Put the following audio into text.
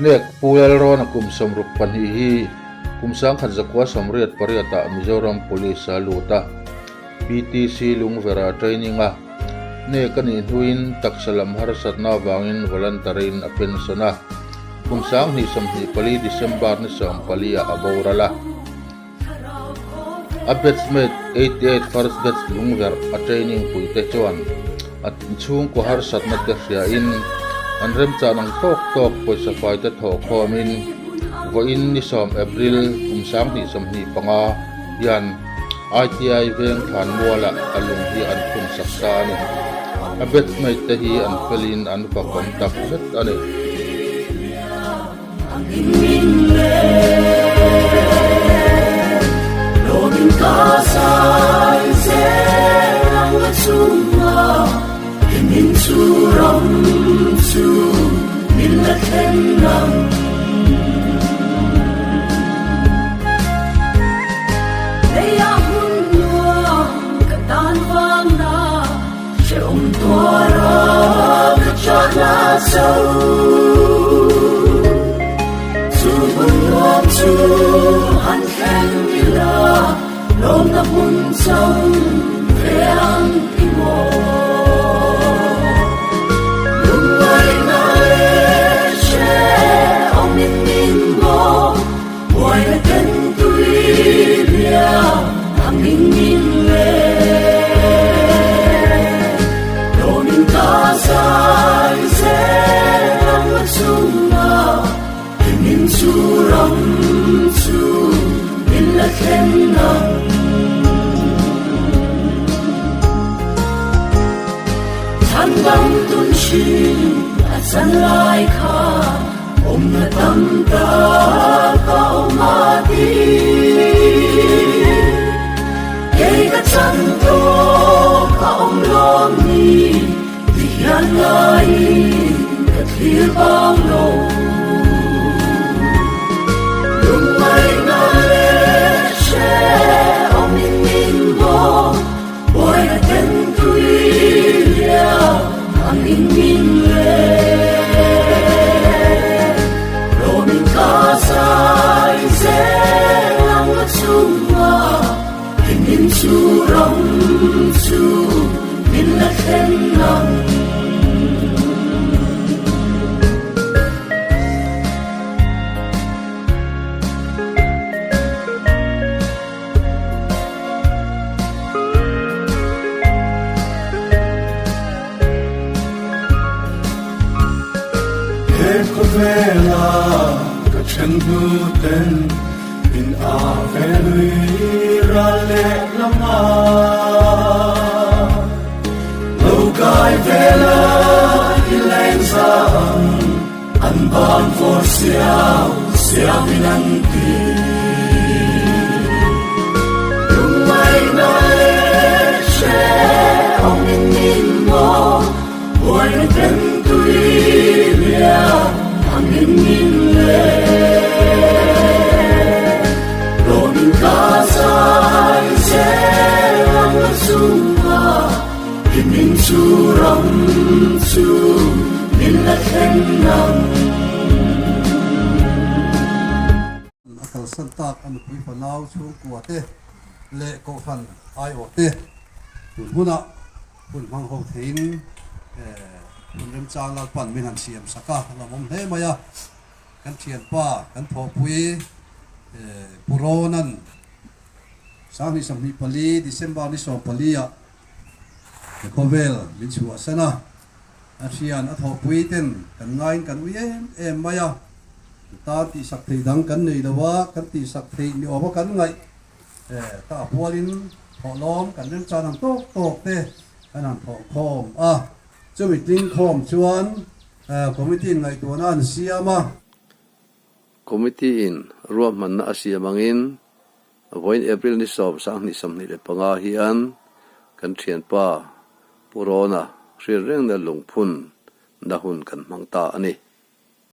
เนกปูเอลโรนกุมสมรุปปันฮีกุมสังขันจักวาสมเรียดปริยตามิโซรัมปุลิสาลูตา PTC ลุงเวราเทรนนิ่งะเนกันอินทุอินตักสลัมฮาร์สัตนาบางอินวลันตารินอเป็นสนะกุมสังนิสัมหิปลีดิเซมบาร์นิสัมปลีอาบาวราละอับเบสเมด88 first batch ลุงเวรa training ปุยเตจวนอัดช่วงกูฮาร์สัตนัดเดียอินอันเริ่มจากนังตอกปุยสฟายเตถอคอมินว่าอินนิสัมเอพริลกุมสังนิสัมหิปังอายันITI เวงฐานมัวละอลุงที่อันคุณศักษานี่อับเบสเมดตะฮีอันเฟลินอันปะกันตักเบ็ดอันนี้Kasai serang semua ingin suram su milat henang Leia hunwa ketan vangna Seum tuara kecana sau Subun nuam su han khen ila Lom na punsang veang imo Lumay na leche Ang ninin mo Buhay na tentuilia Ang ninin le Lomin kasay Serang magsuma Hingin suram su Nilakenang Tandang tunshin at sanlay ka Natamta ka umati Kay katsanto ka umlomi Diyan ngayon katlibang lo Lumay na leche ang ninin mo Buhay na tentuilia ang ninin le Roming kasay selang at suma Hingin suram su nilaken lang Vela ka chandu ten in avelui rale lama Lokai vela ilain sang anban for siya pinanti Lumay na leche ang ninin mo Buhay na tentuilia ang ninin le Roming kasay selang suma Hingin suram su nilaken lang Akal santak anu pui panaw su kuate le ko fan ai ote huna pun mang ho thein Pun rem chang lal pan min han siam saka la mom he maya kan chian pa kan tho pui puronan sami samni pali December ni so palia kovel min chu asana asian a tho pui ten kan ngain kan ui em maya ta ti sak thei dang kan nei dawa kan ti sak thei ni oba kan ngai ta pualin tho lom kan rem chang nam tok tok te kanan tho khomจะมีติ้งคอมชวนคอมมิตี้ไงตัวนั้นเสียมาคอมมิตี้อินรวมมันน่าเสียมังอินวันเอพริลนี้สอบสังนิสัมนิเลปังอาฮิอันกันเทียนป้าปุโรนะเรื่องเรื่องเดินลงพุนดาหุนกันมังตาอันนี้